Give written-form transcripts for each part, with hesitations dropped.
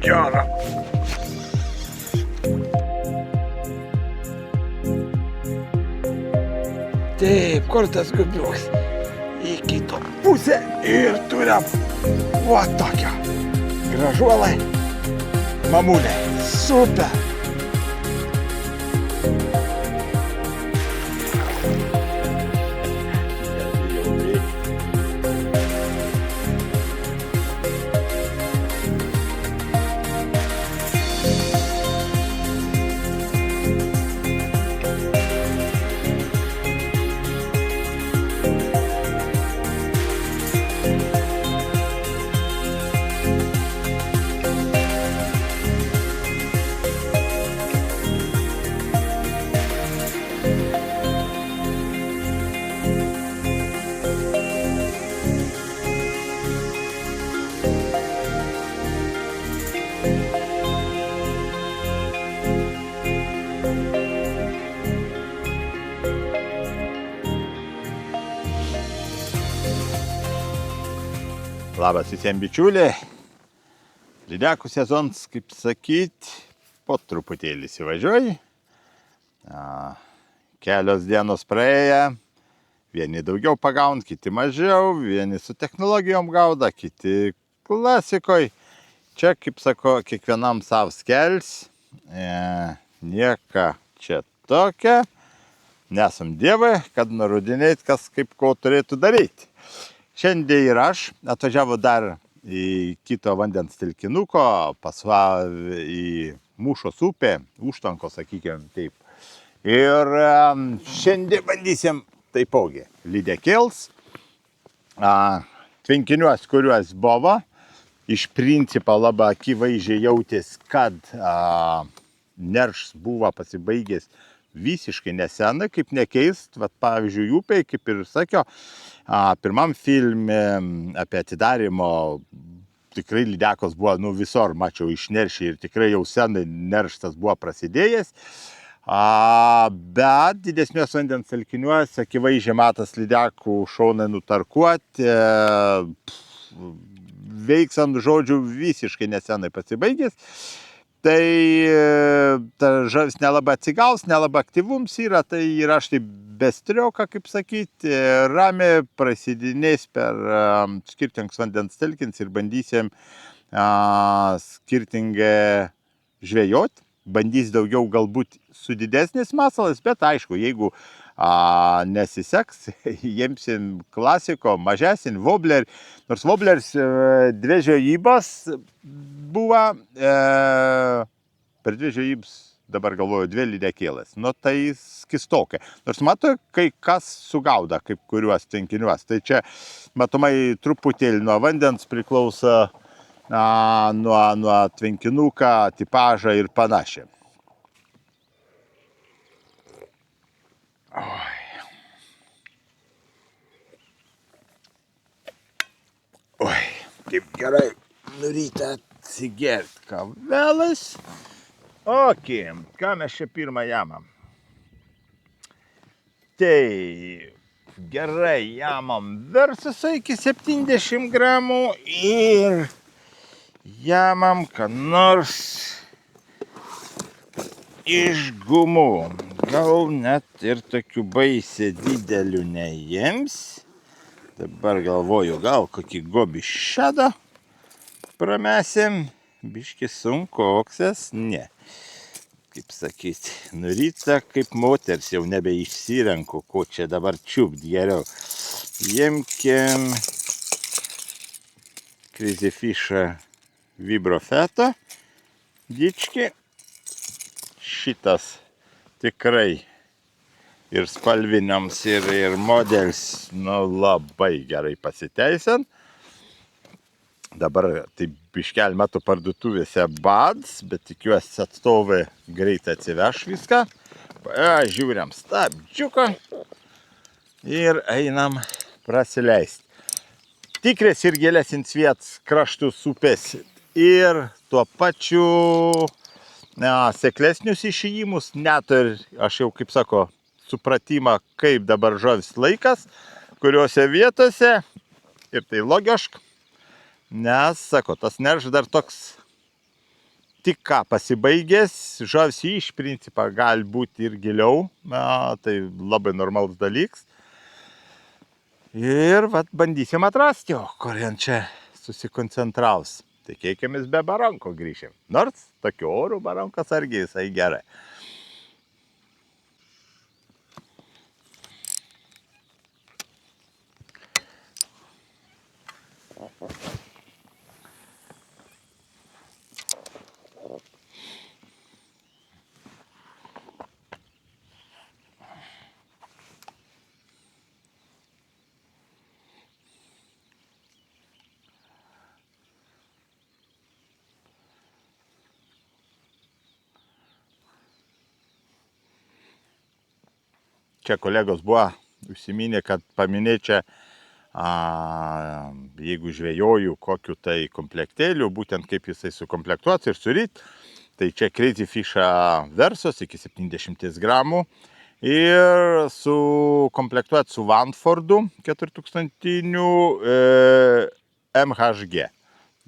gera. Taip, kur tas gubiukas? Į kitą pusę ir turim va tokią. Gražuolai, mamulė, super. Labas visiems bičiuliai. Lydekų sezonas, kaip sakyt, po truputėlį įsivažiuoja. Kelios dienos praėję. Vieni daugiau pagauna, kiti mažiau. Vieni su technologijom gauda, kiti klasikoj. Čia, kaip sako, kiekvienam savs kelias. Nieka čia tokia. Nesam dievai, kad nurodinėt, kas kaip ko turėtų daryti. Šiandien ir aš atvažiavau dar į kito vandens telkinuko, į Mūšos upę, užtvanko, sakykime taip. Ir šiandien bandysim taipogi lydekėls, tvenkiniuos, kuriuos buvo. Iš principo labai akivaizdžiai jautės, kad neršas buvo pasibaigęs visiškai nesenai, kaip nekeist, vat, pavyzdžiui, upėj, kaip ir sakiau, pirmam filme apie atidarimo tikrai lydekos buvo, visur mačiau išneršę ir tikrai jau senai nerštas buvo prasidėjęs, bet didesniuos vandens telkiniuose akivaizdžiai matas lydekų šaunai nutarkuoti, veiksam, žodžiu, visiškai nesenai pasibaigęs. Tai ta žavis nelabai atsigaus, nelabai aktyvums yra, tai yra štai bestrioka, kaip sakyti, ramiai prasidinės per skirtingus vandens telkinius ir bandysim skirtingai žvejoti. Bandys daugiau galbūt su didesnis masalas, bet aišku, jeigu nesiseks, jemsim klasiko, mažesnį woblerį. Nors wobleris dvi žvejybas buvo, per dvi žvejybas dabar galvoju dvi lydekėlės. Tai skistokai. Nors matau, kai kas sugauda, kaip kuriuos tvenkiniuos. Tai čia matomai truputėlį nuo vandens priklauso, nuo tvenkinuką, tipažą ir panašiai. Oi, kaip gerai nuryta atsigert kavelas. Ok, ką mes čia pirmą jamam? Tai gerai jamam versasą iki 70 gramų ir jamam ką nors iš gumų. Gal net ir tokių baisiai didelių nejims. Dabar galvoju, gal kokį gobį šedą pramesim. Biški sunkoksas, ne. Kaip sakyt, nuryta kaip moters, jau nebeišsirenku, ko čia dabar čiupt geriau. Imkim Crazy Fish'ą Vibrofeto dičkį. Šitas tikrai ir spalviniams, ir modelis labai gerai pasiteisint. Dabar taip biškelį metu parduotuvėse bads, bet tikiuosi atstovai greitai atsiveš viską. Žiūrėm stabdžiuką ir einam prasileisti. Tikrės ir gėlesins vietas kraštus upės ir tuo pačiu seklesnius išėjimus, net ir aš jau kaip sako supratimą, kaip dabar žuvis laikas, kuriuose vietose ir tai logiška, nes, sako, tas neršas dar toks tik ką pasibaigęs, žavsi iš principo gali būti ir giliau, tai labai normalus dalykas. Ir vat bandysim atrasti, kur jien čia susikoncentraus. Tikėkimės be baranko grįšim. Nors tokiu oru barankas argi visai gerai. Čia kolegos buvo užsiminę, kad paminėti čia, jeigu žvejoju kokiu tai komplektėliu, būtent kaip jisai sukomplektuots ir suryt, tai čia Crazy Fish versos iki 70 gramų ir sukomplektuot su Vanfordu 4000 MHG,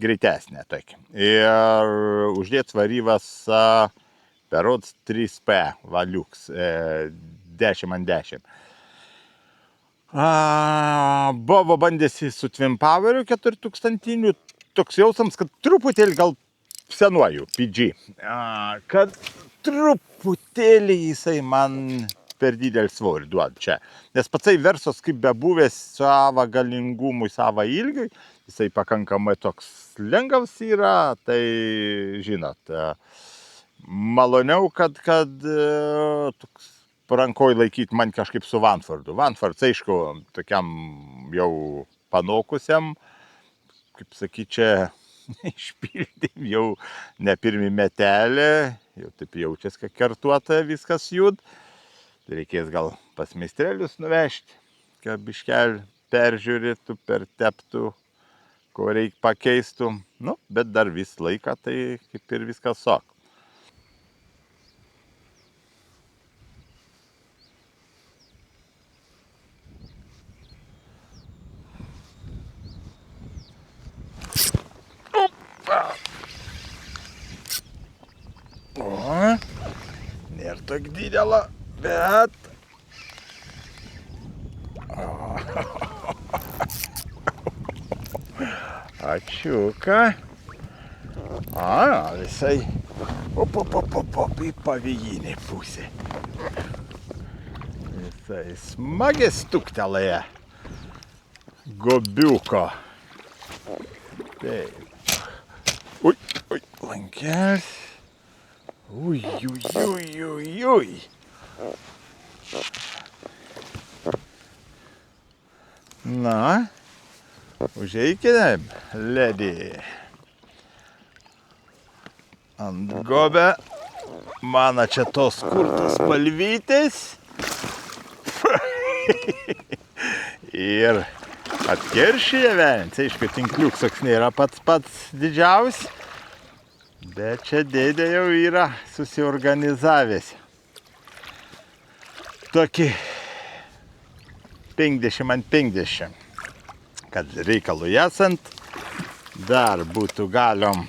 greitesnė tokia. Ir uždėt svarybas berods 3P Valux 10/10. Buvo bandėsi su Twin Poweriu 4000, toks jausmas, kad truputėlį gal senuoju PG. Kad truputėlį jisai man per didelį svorį duoda čia. Nes patsai versos kaip bebuvęs savo galingumui, savo ilgiui, jisai pakankamai toks lengvas yra, tai žinot, maloniau, kad toks rankoj laikyti man kažkaip su Vanfordu. Vanfords, aišku, tokiam jau panokusiam, kaip sakyt, čia išpildėm jau ne pirmi metelė, jau taip jaučiasi, kad kertuota viskas jud. Reikės gal pas meistrelius nuvežti, kad biškelį peržiūrėtų, perteptų, ko reikia pakeistų. Nu, bet dar vis laiką tai kaip ir viskas sok. Nėra tok didelė, bet... Ačiūka. Visai... Į pavėjinį pusę. Visai smagiai stuktelėje. Gobiuko. Taip. Ui, lankelis. Ui. Na, užeikime, ledi. Ant gobę. Mano čia tos kurtos spalvytės. Ir atkeršyje velnis. Aišku, tinkliuks toks nėra pats didžiausias. Bet čia dėdė jau yra susiorganizavęs. Tokį 50/50. Kad reikalui esant, dar būtų galim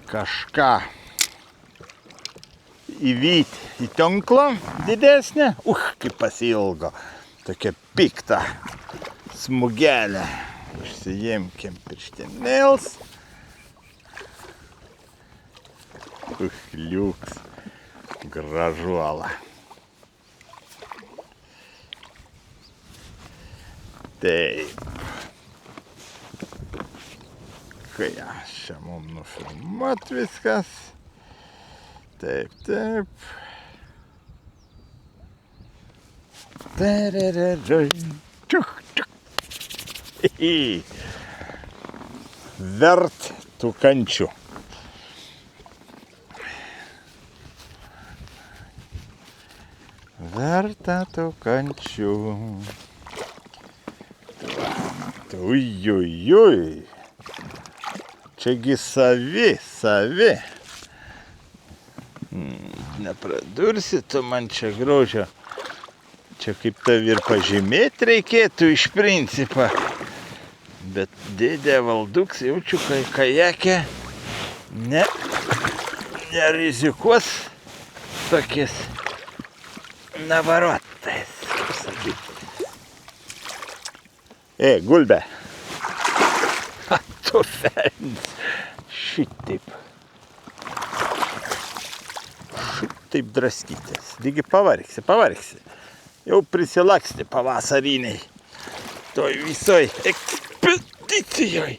kažką įvyti į tinklą didesnę. Kaip pasilgo. Tokia pikta smugelė. Užsijimkim pirštinėls. Liuks. Gražuola. Taip. Kai čia mums nufilmuot viskas. Taip. Vert tų kančių. Verta tų kančių. Ui. Čiagi savi. Nepradursi tu man čia grožio. Čia kaip tavi ir pažymėti reikėtų iš principo. Bet dėdė Valduks jaučiu kajake nerizikuos tokiais navarotais, kaip sakyti. Gulbė. Tu fernis. Šitaip draskytis. Lygi pavargsi. Jau prisilaksti pavasariniai. Toj visoj ekspedicijoj.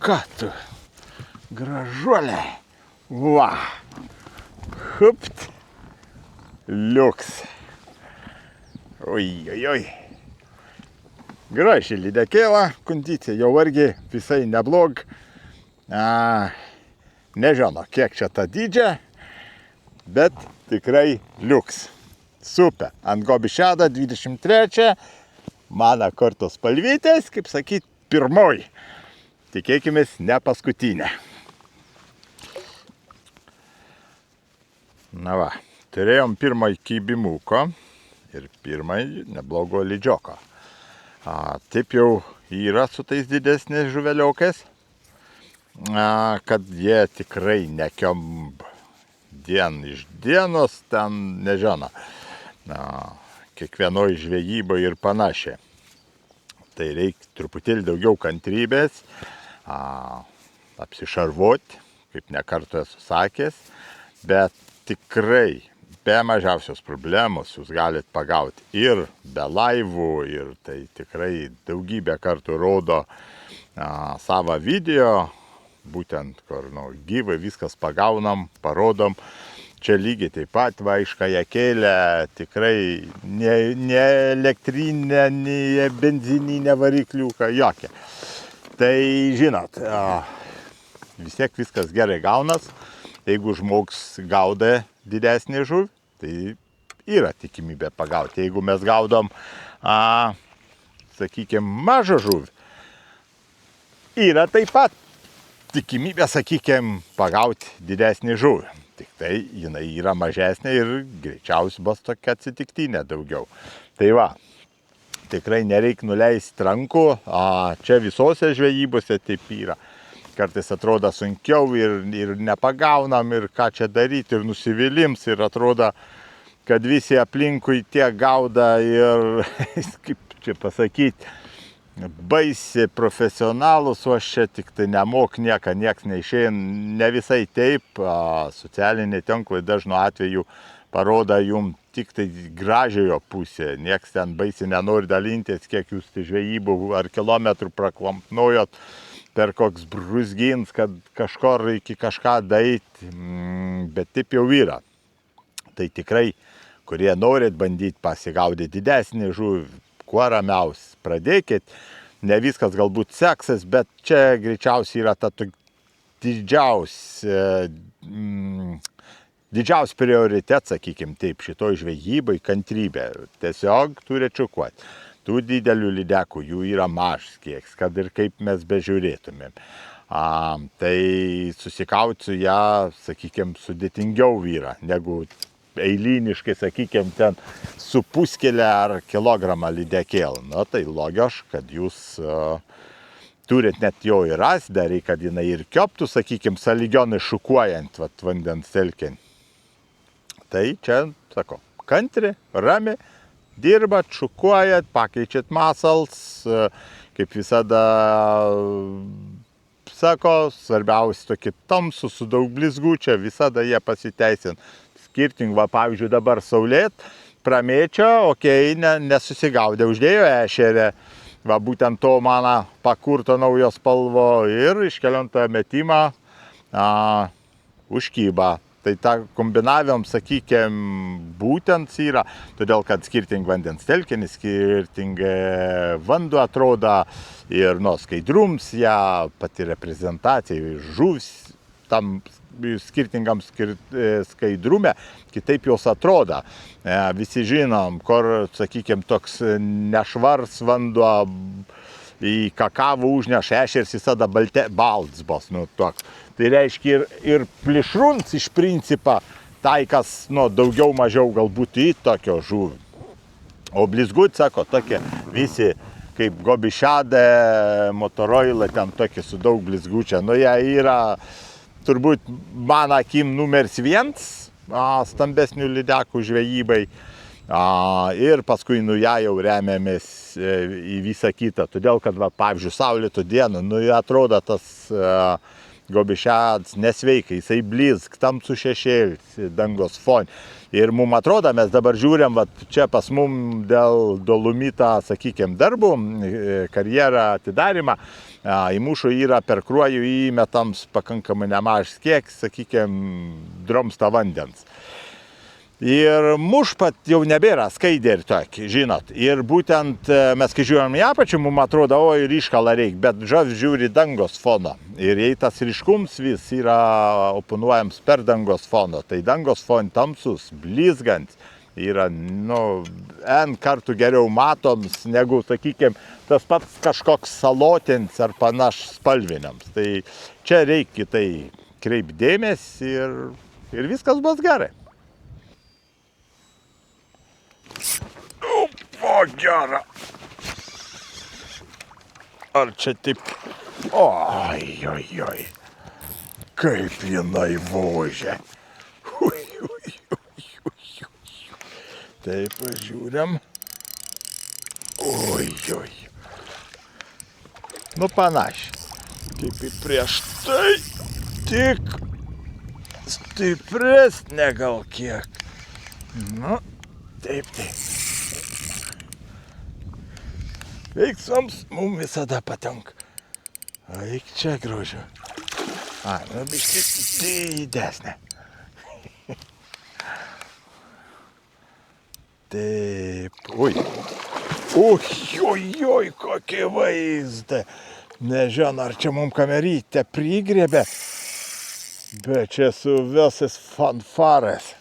Ką tu? Gražuolė. Va. Hupt. Liuks. Oi. Graži lydekėla, kondicija jau vargiai, visai neblog. Nežino, kiek čia ta dydžia, bet tikrai liuks. Super. Ant gobišėda 23, mano kortos spalvytės, kaip sakyt, pirmoji. Tikėkimės, ne paskutinė. Na va, turėjom pirmąjį kybimuko ir pirmąjį neblogo lydžioko. Taip jau yra su tais didesniais žuveliokais, kad jie tikrai nekiomb dien iš dienos, ten nežino, kiekvienoj žvejybai ir panašiai. Tai reikia truputėlį daugiau kantrybės, apsišarvoti, kaip nekartą esu sakęs, bet tikrai be mažiausios problemos jūs galite pagauti ir be laivų, ir tai tikrai daugybę kartų rodo savo video, būtent kur gyvai viskas pagaunam, parodom. Čia lygiai taip pat vaišką ją kėlė, tikrai ne elektrinė, ne benzininė varikliuką, jokia. Tai žinot, vis tiek viskas gerai gaunas. Jeigu žmogus gauda didesnį žuvį, tai yra tikimybė pagauti. Jeigu mes gaudom, sakykime, mažą žuvį, yra taip pat tikimybė, sakykime, pagauti didesnį žuvį. Tik tai jinai yra mažesnė ir greičiausiai bus tokia atsitiktinė daugiau. Tai va, tikrai nereikia nuleisti rankų, čia visose žvejybose taip yra. Kartais atrodo sunkiau ir nepagaunam, ir ką čia daryti, ir nusivylims, ir atrodo, kad visi aplinkui tiek gauda ir, kaip čia pasakyti, baisi profesionalus, o aš čia tik tai nemok nieks neišėja, ne visai taip, socialiniai tinklai dažnu atveju parodo jums tik tai gražiojo pusė, nieks ten baisiai nenori dalintis, kiek jūs tai žvejybų ar kilometrų praklampnojot per koks brūzgins, kad kažkur iki kažką daeiti, bet taip jau yra. Tai tikrai, kurie norit bandyti pasigaudyti didesnį žuvį, kuo ramiausiai pradėkit. Ne viskas galbūt seksis, bet čia greičiausiai yra ta didžiausias prioritet, sakykime taip, šitoj žvejybai kantrybė. Tiesiog turi čiukuoti. Tų didelių lydekų, jų yra mažas kieks, kad ir kaip mes bežiūrėtumėm. Tai susikauti su ją, sakykime, sudėtingiau yra, negu eiliniškai, sakykime, ten su puskelė ar kilogramą lydekėlą. Na, tai logiška, kad jūs turit net jo ir ras, dar reikia, kad jinai ir kioptų, sakykime, sąlyginai šukuojant vandens telkinį. Tai čia, sako, kantri, rami, dirbat, šukuojat, pakeičiat masals, kaip visada, sako, svarbiausia tokie tamsų su daug blizgų, čia visada jie pasiteisina. Skirting, va, pavyzdžiui, dabar saulėt, pramėčio, okei, nesusigaudė, uždėjo ešerę, va, būtent to mano pakurto naujo spalvo ir iškeliantą metimą užkyba. Tai tą kombinavim, sakykime, būtent yra, todėl kad skirting vandens telkinį, skirtingai vanduo atrodo ir nuo skaidrums ją pati reprezentacija, žuvs tam skirtingam skaidrume, kitaip jos atrodo. Visi žinom, kur, sakykime, toks nešvars vanduo į kakavą užneša ešeris, visada balts bus, nu, toks. Tai reiškia ir plėšruns iš principo taikas, nu, daugiau mažiau galbūt į tokio žuvį. O blizgut, sako, tokie visi kaip Gobišadė, Motorola, ten tokia su daug blizgučia. Nu, jie yra turbūt mano akim numeris 1 stambesnių lydekų žvejybai. Ir paskui, nu, ją jau remiamės į visą kitą. Todėl, kad, va, pavyzdžiui, saulėtų dieną, nu, atrodo tas Gobišadas nesveikai, jisai blizg, tamsų šešėlis dangos fone. Ir mums atrodo, mes dabar žiūrėm, va, čia pas mum dėl dolomito, sakykime, darbų, karjerą atidarimą, į mūšų yra per kruojų įmetams pakankamai nemažas kiekis, sakykime, drumsto vandens. Ir mušpat jau nebėra skaidė ir tokį, žinot. Ir būtent mes, kai žiūrėjom į apačią, mums atrodo, oi, ryškalą reikia, bet žuvis žiūri dangos foną. Ir jei tas ryškums vis yra oponuojams per dangos foną, tai dangos fon tamsus, blizgant, yra, nu, N kartų geriau matoms, negu, sakykime, tas pats kažkoks salotins ar panaš spalviniams. Tai čia reikia tai kreipdėmėsi ir viskas bus gerai. O, gera. Ar čia taip... Oi. Kaip jinai vožia. Taip, pažiūrėm. Oi. Nu, panašiai. Kaip ir prieš tai. Tik stipresnė gal kiek. Nu, taip. Veiksmams mums visada patinka. Eik čia, grožio. Nu, biškį didesnė. Taip. Oi, kokie vaizdai. Nežinau, ar čia mums kamerytę prigriebė, bet čia su visais fanfaras.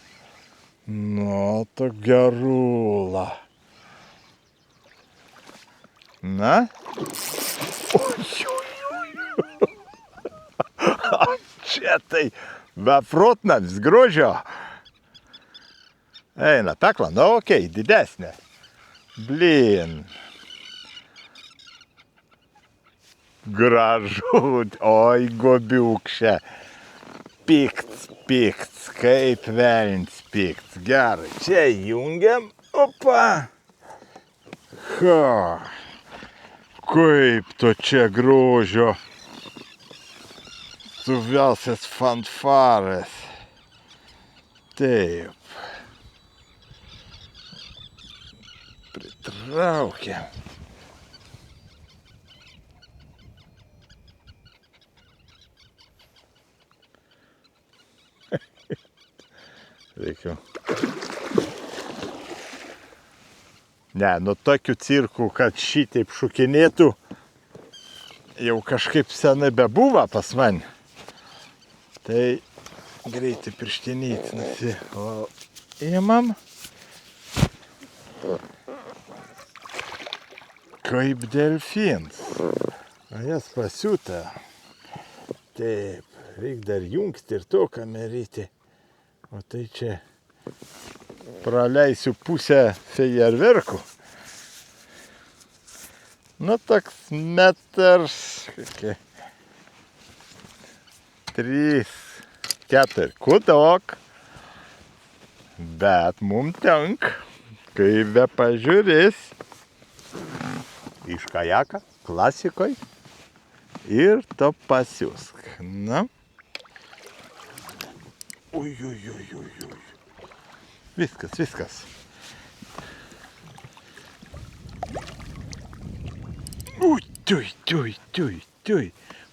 Nu, to gerula. Na? Čia tai beprotnamis, grožio. Eina, pekla, nu okei, didesnė. Blin. Gražu, oi, gobiukšė. Pikts, kaip velnis pikts. Gerai, čia jungiam. Opa. Kaip to čia grožio. Suvelsis fanfaras. Taip. Pritraukiam. Reikia. Ne, nu tokių cirkų, kad šitaip šukinėtų, jau kažkaip senai bebuvo pas mane. Tai greitai pirštinytinasi. O imam. Kaip delfins. O jas pasiūta. Taip, reikia dar jungti ir to kamerytį. O tai čia praleisiu pusę fejerverkų. Nu, toks metras, 3, 4, kudok. Bet mums tenka, kaip be pažiūrės, iš kajaka, klasikoj ir to pasiūsk. Na. Ui. Viskas. Ui.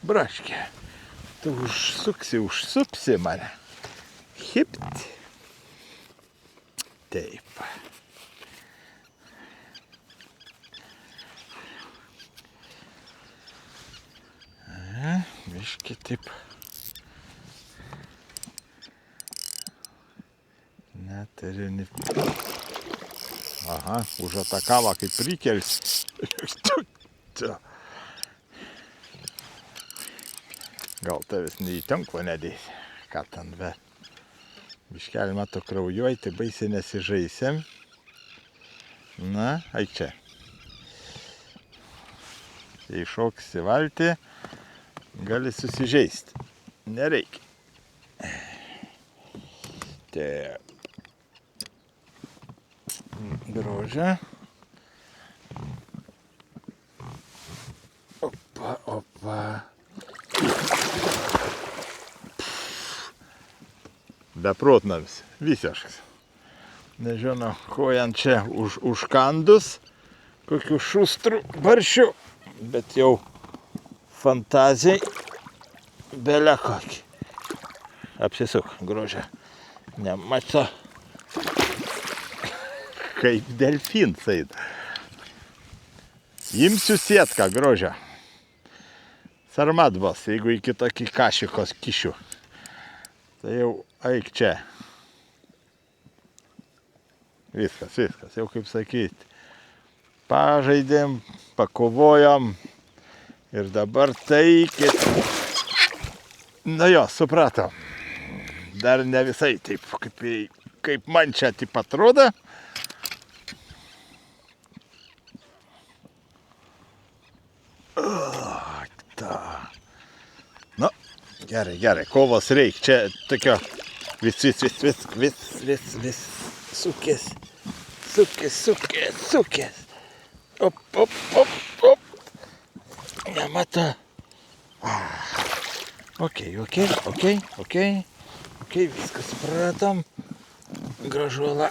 Braškė. Tu užsupsi mane. Hipt. Taip. Biškį taip. Net ir ne... Aha, užatakavo kaip prikels. Gal tavęs nei į tinklą nedės. Ką ten, bet... Biškelį mato kraujuoj, tai baisiai nesižaisėm. Na, eik čia. Jei šoksi valtį, gali susižeisti. Nereikia. Taip. Grožia. Opa, opa. Beprotnamis, visiškas. Nežinau, ko jam čia užkandus, kokių šustrų baršių, bet jau fantazijai belė kokį. Apsisuk, Grožia. Nemato. Kaip delfins eina. Imsiu sietką, Grožia. Sarmatbos, jeigu iki tokį kašikos kišių. Tai jau eik čia. Viskas, jau kaip sakyti. Pažaidėm, pakovojom ir dabar taikit. Na jo, supratom. Dar ne visai taip, kaip man čia taip atrodo. Nu, gerai, kovos reik. Čia tokio vis. Sukės. Op. Nemato. Ok, viskas supratom. Gražuola.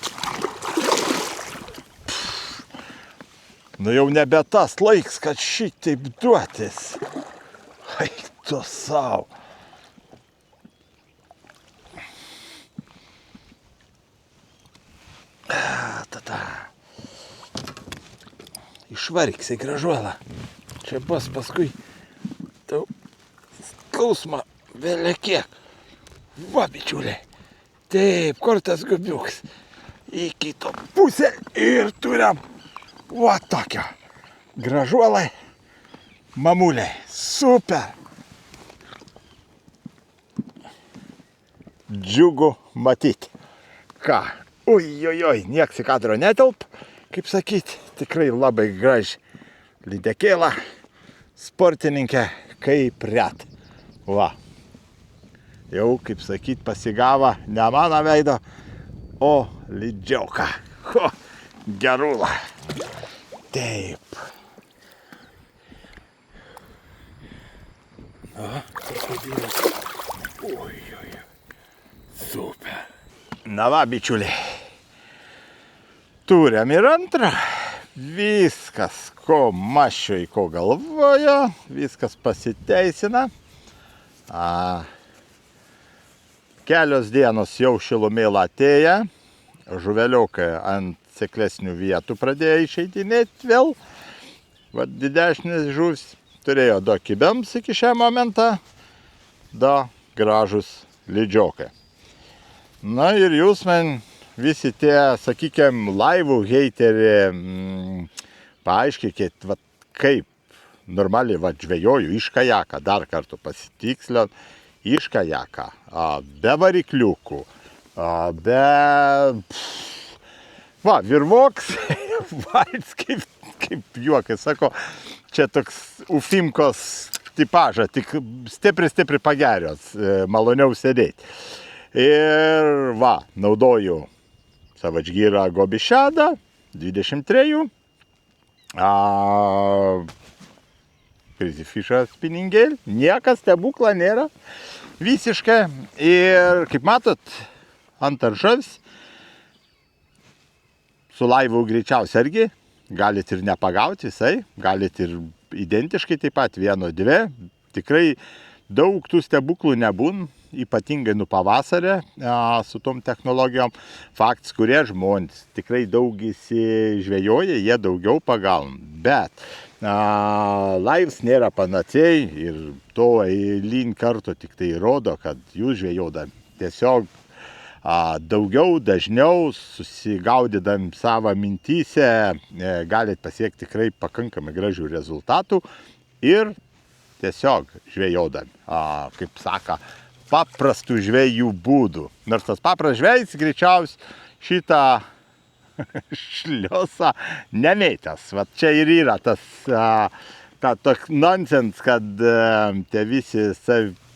Nu jau nebe tas laiks, kad šitaip duotis. Eik tu sau. Išvariksi, Gražuola. Čia bus paskui tau skausmą vėlė kiek. Va, bičiuliai. Taip, kur tas gubiuks. Į kitą pusę ir turim. Va tokio. Gražuolai. Mamuliai. Super. Džiugu matyti. Ką? Oi, nieks į kadro netelp. Kaip sakyti, tikrai labai graži lydekėla, sportininkė, kaip ret. Va. Jau, kaip sakyti, pasigavo ne mano veido, o lydžiauką. Ho, gerulą. Taip. Oi. Super. Na va, bičiuliai. Turim ir antrą. Viskas, ko maščioj, ko galvojo, viskas pasiteisina. Kelios dienos jau šilumėlą atėję. Žuveliokai ant seklesnių vietų pradėjo išeidinėti vėl. Va, didesnis žuvs turėjo do kibėms iki šią momentą. Do gražus lydžiokai. Na ir jūs man visi tie, sakykime, laivų heiteriai, paaiškikit, va, kaip normaliai va, žvejoju iš kajaką, dar kartą pasitiksliant, iš kajaką, be varikliukų, be... Va, virvoks, valts kaip juokai, sako, čia toks ufimkos tipažą, tik stipri pagerios, maloniau sėdėti. Ir va, naudoju savačgyrą Gobišadą, 23, Crazy Fisher spiningėlį, niekas stebukla nėra, visiškai. Ir kaip matot, ant aržavis, su laivu greičiausiai irgi, galit ir nepagauti visai, galit ir identiškai taip pat, 1-2, tikrai daug tų stebuklų nebūn. Ypatingai nu pavasarį su tom technologijom. Faktas, kurie žmonės tikrai daug įsižvejoja, jie daugiau pagauna. Bet laivas nėra panacėjai ir to eilyn karto tik tai rodo, kad jūs žvejodami tiesiog daugiau, dažniau, susigaudydami savo mintyse, galite pasiekti tikrai pakankamai gražių rezultatų ir tiesiog žvejodami, kaip saka, paprastų žvejų būdų. Nors tas papras žvejys greičiausiai šitą šliosą nemėtęs. Vat čia ir yra tas tą tokį nonsens, kad tie visi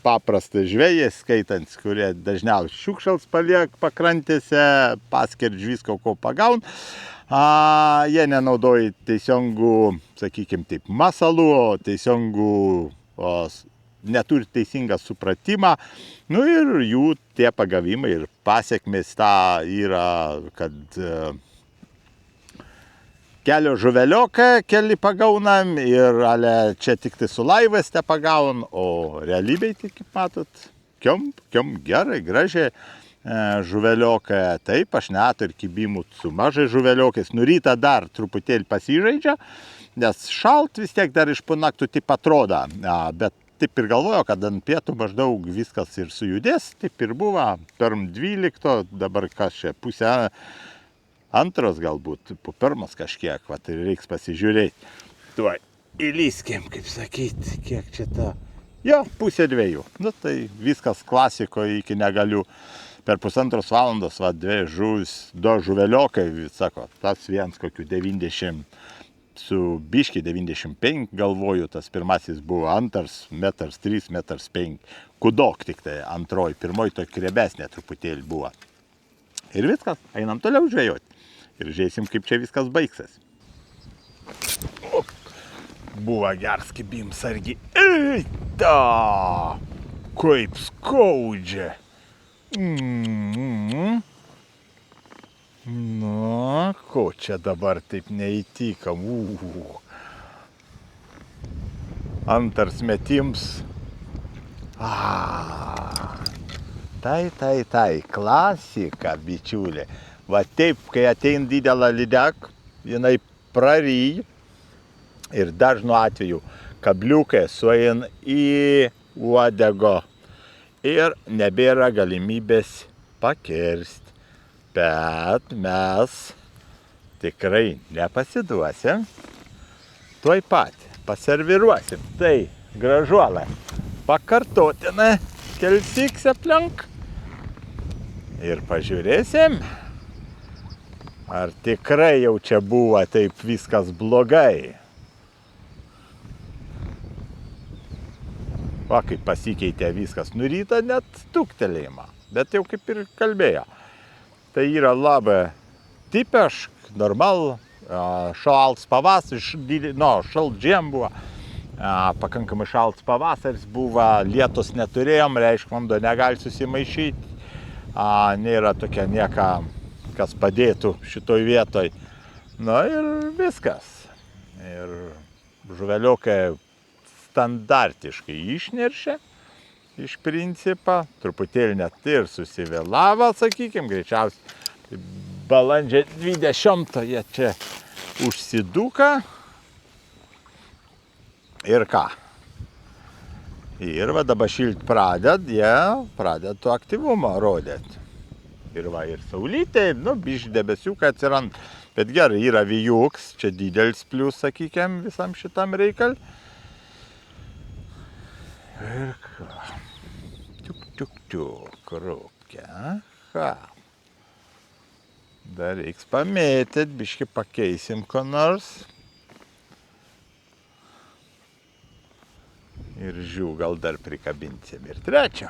paprastai žvejai, skaitant, kurie dažniausiai šiukšals paliek pakrantėse, paskerdž visko, ko pagaun, jie nenaudoja teisingų, sakykime taip, masalų, teisingų, neturi teisingą supratimą, nu ir jų tie pagavimai ir pasiekmės tą yra, kad kelio žuvelioką keli pagaunam ir čia tik tai su laivais te pagaun, o realybėj, tai kaip matot, kiom gerai, gražiai žuvelioką. Taip, aš net ir kibimų su mažai žuveliokais. Nu rytą dar truputėlį pasižaidžia, nes šalt vis tiek dar iš po naktų taip atrodo, bet taip ir galvoju, kad ant pietų maždaug viskas ir sujudės, taip ir buvo, per 12, dabar kas čia, pusę antros galbūt, po pirmas kažkiek, va, tai reiks pasižiūrėti. Tuoj, įlyskim, kaip sakyti, kiek čia ta, jo, pusė 2, nu tai viskas klasikoje iki negaliu. Per 1,5 valandos, va, 2 žuvis, 2 žuveliokai, sako, tas viens kokių 90. Su biški 95 galvoju, tas pirmasis buvo antras, 1,3 m, 1,5 m. Kudok tik tai antroji, pirmoji tokia krebesnė truputėlį buvo. Ir viskas, einam toliau žvejoti. Ir žiūrėsim, kaip čia viskas baigsis. Buvo geras kibim sargi. Eita! Kaip skaudžia. Na, ko čia dabar taip neįtikam. Antras metims. Tai, klasika, bičiulė. Va taip, kai atein didelą lydek, jinai praryj ir dažnu atveju kabliukai sueina į uodego ir nebėra galimybės pakirsti. Bet mes tikrai nepasiduosim, tuoj pat paserviruosim. Tai gražuolą pakartotinai kelsyks aplink ir pažiūrėsim, ar tikrai jau čia buvo taip viskas blogai. Va, kaip pasikeitė viskas, nu rytą net stuktelėjimą, bet jau kaip ir kalbėjo. Tai yra labai tipišk, normal, šaltas pavasaris, šalt žiem buvo, pakankamai šaltas pavasaris buvo, lietus neturėjom, reiškia, vanduo negali susimaišyti, nėra tokia nieka, kas padėtų šitoj vietoj. Na ir viskas. Ir žuveliokai standartiškai išneršia. Iš principo, truputėlį net ir susivėlavo, sakykime, greičiausiai balandžio 20 jie čia užsiduka. Ir ką? Ir va dabar šilt jie pradeda to aktyvumą rodyti. Ir va, ir saulytė, nu, biškį debesiukai atsiranda. Bet gerai, yra vijuks, čia didelis plius, sakykime, visam šitam reikal. Ir ką? Čiuk, rūpkia. Dar reiks pamėtyti, biškį pakeisim ko nors. Ir žiū, gal dar prikabinsim ir trečią.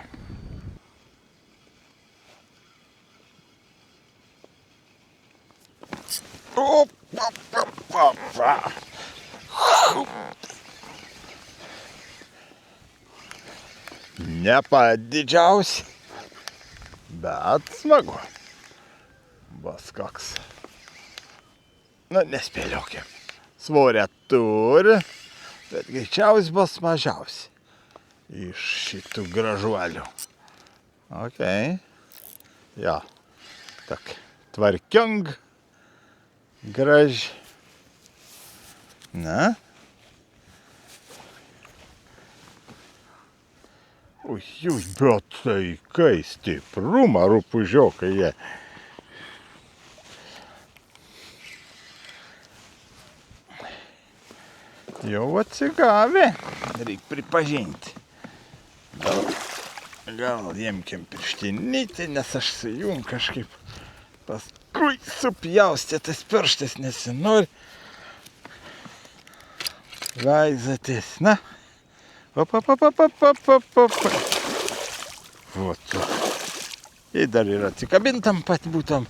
Ne pat didžiausi, bet smagu. Bas koks. Nu, nespėliokim. Svorę turi, bet greičiausiai bus mažiausiai iš šitų gražuolių. Ok. Jo. Tak, tvarkiong. Graži. Na. Jūs, bet tai kai stiprumą rupūžiokai jie. Jau atsigavę, reik pripažinti. Gal jemkim pirštinytį, nes aš su jum kažkaip paskui supjaustė tas pirštas nesinori. Vaizatis, na. Op. Vat. Ir dar ir atsikabintam pat būtam.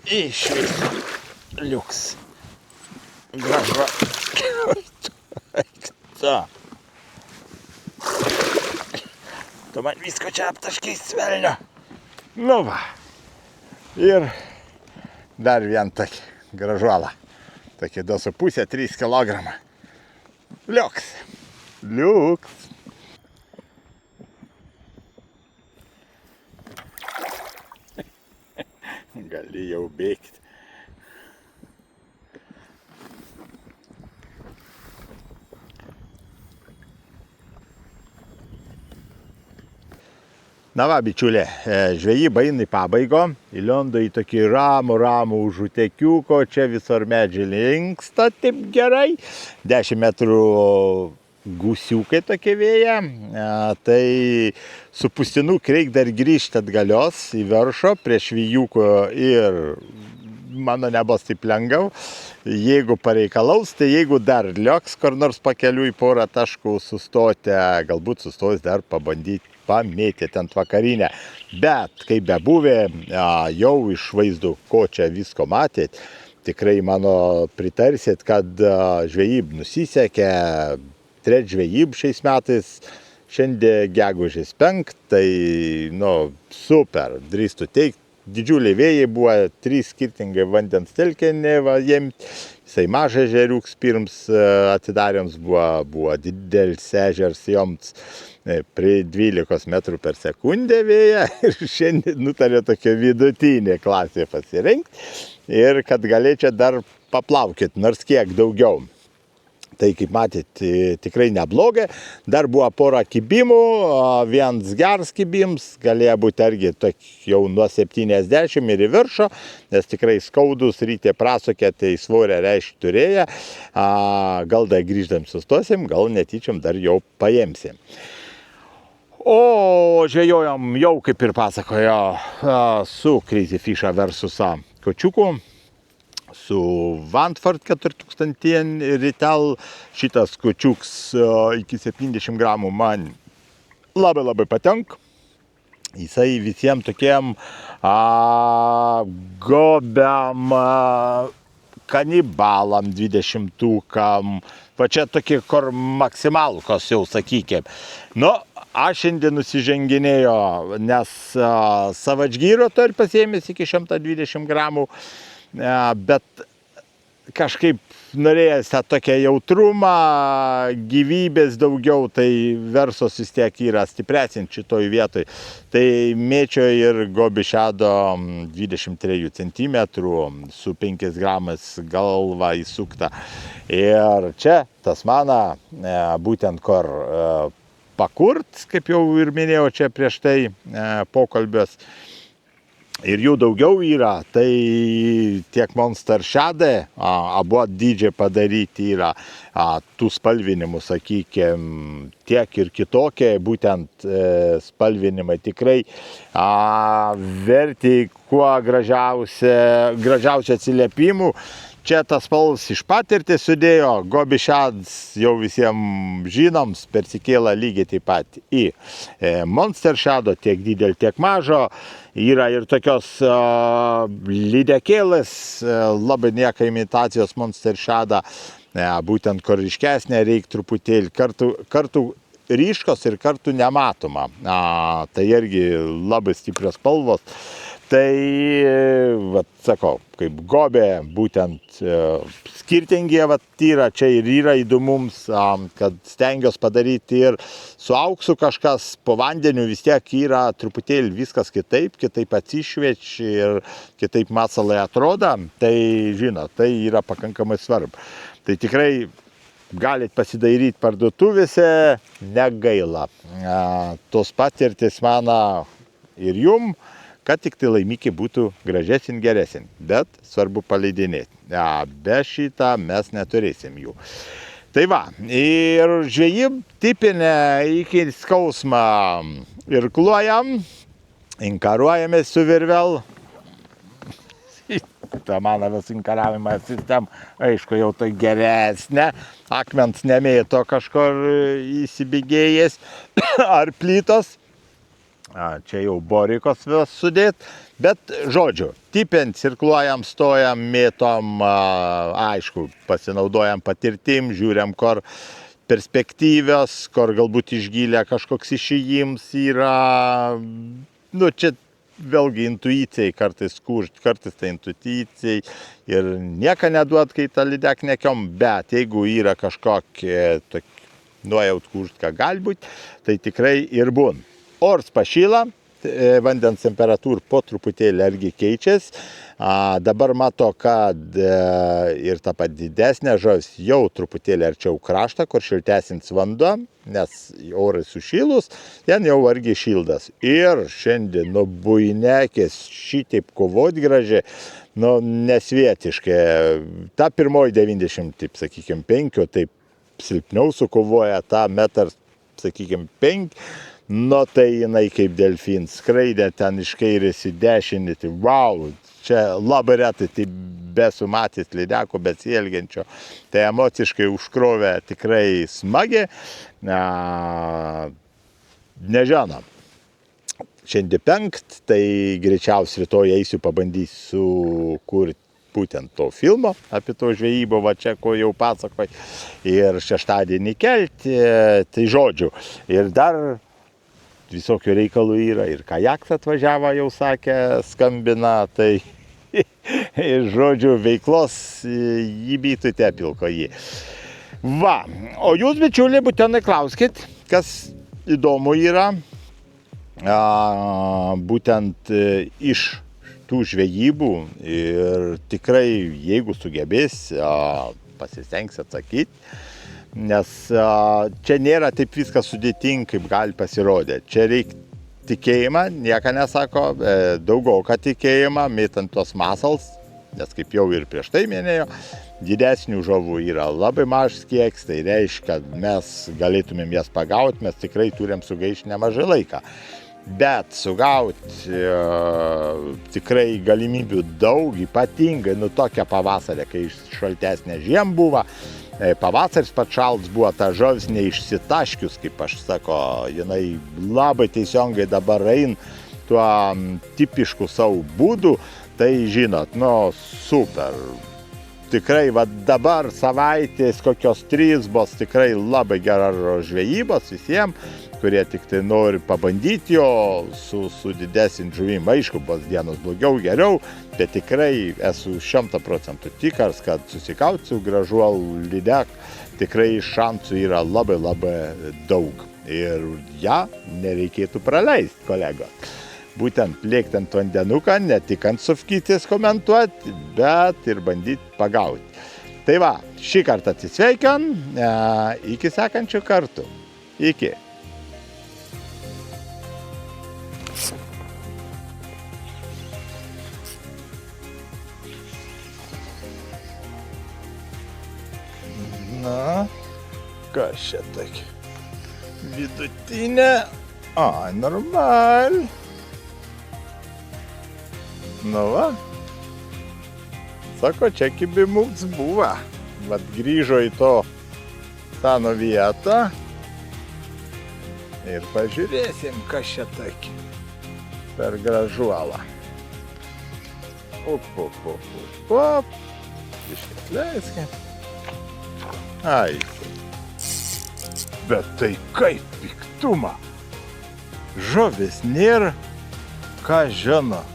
Išvis. Liuks. Gražva. Ta. Tu man visko čia aptaškys, velnio. Nu va. Ir dar vien tokį gražuolą. Tokį 2,5-3 kg. Liuks. Liuks. Gali jau bėgti. Na va, bičiulė, žvejyba eina į pabaigą, įlendo į tokį ramų užutekiuko, čia visur medžiai linksta taip gerai, 10 metrų gūsiukai tokie vėja, tai su pustinuk reik dar grįžti atgalios į viršų prie švijūko ir mano nebus taip lengviau, jeigu pareikalaus, tai jeigu dar liuks kur nors pakeliui porą taškų sustoti, galbūt sustos dar pabandyti pamėtėt ant vakarinę. Bet, kaip bebuvę, jau iš vaizdų, ko čia visko matėt, tikrai mano pritarsit, kad žvejyb nusisekė, tret žvejyb šiais metais, šiandien gegužės 5, tai, super, drįstu teikti, didžiuliai vėjai buvo, 3 skirtingai vandens telkiniai, jisai mažas ežeriuks pirms atidarėms buvo didelis ežers joms, prie 12 metrų per sekundę vėją ir šiandien nutarė tokia vidutinė klasė pasirinkti ir kad galėčiau dar paplaukėt, nors kiek daugiau. Tai kaip matėt, tikrai neblogai, dar buvo pora kibimų, vienas geras kibims, galėjo būti irgi jau nuo 70 ir į viršų, nes tikrai skaudus rytė prasukė, tai svorę reiškia turėję, gal dar grįždam sustosim, gal netyčiam dar jau paėmsim. O žvejojom jau, kaip ir pasakojo, su Crazy Fish versus kočiuku, su Vantford 4000 Ritel, šitas kočiuks iki 70 gramų man labai patenka. Jisai visiems tokiem gobiam, kanibalam 20-tukam, va čia tokie, kur maksimalkos jau sakykime. Aš šiandien nusiženginėjo, nes savačgyro to ir pasiėmės iki 120 gramų, bet kažkaip norėjęs tą tokią jautrumą, gyvybės daugiau, tai versos vis tiek yra stipresnė šitoj vietoj. Tai mėčio ir gobišado 23 cm su 5 gramas galva įsukta. Ir čia tas mano būtent kur pakurt, kaip jau ir minėjau čia prieš tai pokalbės. Ir jų daugiau yra, tai tiek Monster Shadai, abu dydžiai padaryti yra, tų spalvinimų, sakykime, tiek ir kitokie, būtent spalvinimai tikrai verti kuo gražiausių atsiliepimų. Čia tas spalvas iš patirties sudėjo, gobišadas jau visiems žinoms, persikėlė lygiai taip pat į Monster Shado, tiek didelį, tiek mažo. Yra ir tokios lydekėlės, labai nieka imitacijos Monster Shado, būtent kur ryškesnė, reikia truputėlį kartu ryškos ir kartu nematoma. Tai irgi labai stiprios spalvos. Tai, sakau, kaip gobė, būtent skirtingi yra, čia ir yra įdomums, kad stengiuosi padaryti ir su auksu kažkas, po vandeniu vis tiek yra truputėlį viskas kitaip atsišviečia ir kitaip masalai atrodo, tai žinot, tai yra pakankamai svarbu. Tai tikrai galit pasidairyti parduotuvėse, negaila. Tos patirtis mano ir jum, kad tik tai laimikiai būtų gražesnį, geresnį, bet svarbu paleidinėti. Be šitą mes neturėsim jų. Tai va, ir žvejyb tipinę iki skausmą irkluojam, inkaruojame su virvel. ta mano vis inkaravimo sistema, aišku, jau tai geresnė, akmens nemėto kažkur įsibėgėjęs ar plytos. Čia jau borikos vis sudėt, bet žodžiu, tipent, cirkluojam, stojam, mėtom, aišku, pasinaudojam patirtim, žiūrėm, kur perspektyvios, kur galbūt išgylę kažkoks išėjims yra, nu čia vėlgi intuicijai kartais kurt, kartais tai intuicijai ir nieko neduot, kai tą lydek nekiom, bet jeigu yra kažkokie nuojaut kurt, ką gali būt, tai tikrai ir būn. Oras pašyla, vandens temperatūra po truputėlį irgi keičiasi. Dabar mato, kad ir ta pat didesnė žuvis jau truputėlį arčiau krašto, kur šiltesnis vanduo, nes orai sušilus, ten jau irgi šildas. Ir šiandien nu buinekės šitaip kovot gražiai, nu nesvietiškai. Ta pirmoji 90, taip sakykime, 5, taip silpniau sukovoja, ta metras, sakykime, 5. Nu tai jinai kaip delfin skraidė ten iš kairės į dešinį, tai wow, čia labai retai tai besu matęs lydeko, besielgiančio, tai emociškai užkrovė tikrai smagiai, nežinom. Šiandien 5, tai greičiausiai rytoj eisiu pabandysiu kurti būtent to filmo apie to žvejybą, va čia ko jau pasakoj, ir šeštadienį kelti, tai žodžiu, ir dar visokių reikalų yra, ir kajaks atvažiavo, jau sakė, skambina, tai žodžiu, veiklos jį bitute pilko jį. Va, o jūs, bičiuliai, būtinai klauskit, kas įdomu yra, būtent iš tų žvejybų, ir tikrai, jeigu sugebės, pasistengs atsakyti. Nes čia nėra taip viskas sudėtinga, kaip gali pasirodyti. Čia reikia tikėjimą, nieko nesako, daugoką tikėjimą, mėtant tos masals, nes kaip jau ir prieš tai minėjau, didesnių žuvų yra labai mažas kiekis, tai reiškia, kad mes galėtumėm jas pagauti, mes tikrai turim sugaišti nemažai laiką. Bet sugauti tikrai galimybių daug, ypatingai nu tokia pavasarė, kai šaltesnė žiema buvo. Pavasaris pats šaltas buvo, ta žuvis neišsitaškius, kaip aš sako, jinai labai teisingai dabar eina tuo tipišku savo būdu, tai žinot, nu super. Tikrai va dabar savaitės kokios 3 bus tikrai labai geros žvejybos visiems, kurie tik tai nori pabandyti jo su didesnį žuvim. Aišku, bus dienos blogiau, geriau, bet tikrai esu 100% tikras, kad susikausiu gražuolų lydek, tikrai šansų yra labai labai daug. Ir ją nereikėtų praleisti, kolegos. Būtent lėkti ant vandenuką, ne tik ant sufkytės komentuoti, bet ir bandyti pagauti. Tai va, šį kartą atsisveikin, iki sekančių kartų. Iki. Na, kas čia tokia? Vidutinė. Normal. Nu va. Sako, čia kibimuks buvo. Vat grįžo į to seno vietą. Ir pažiūrėsim, kas čia tokia. Per gražuolą. Op. Iškės leiskim. Ai. Bet tai kaip piktuma. Žuvis nėra, ką žino.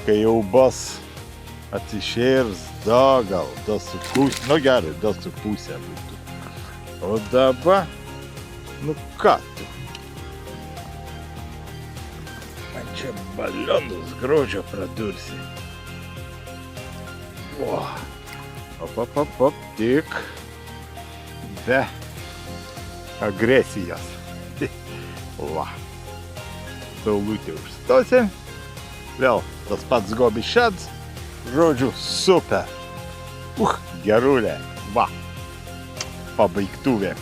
Kai jau bus atsišėrs, gal, su pusė, nu gerai, su pusė būtų. O dabar, nu ką tu? Man čia balionus grožio pradursi. Op, tik be agresijos. Va, saulutė užstosi. Vėl tas pats gobis šads. Žodžiu, super. Gerulė. Va, pabaigtuvė.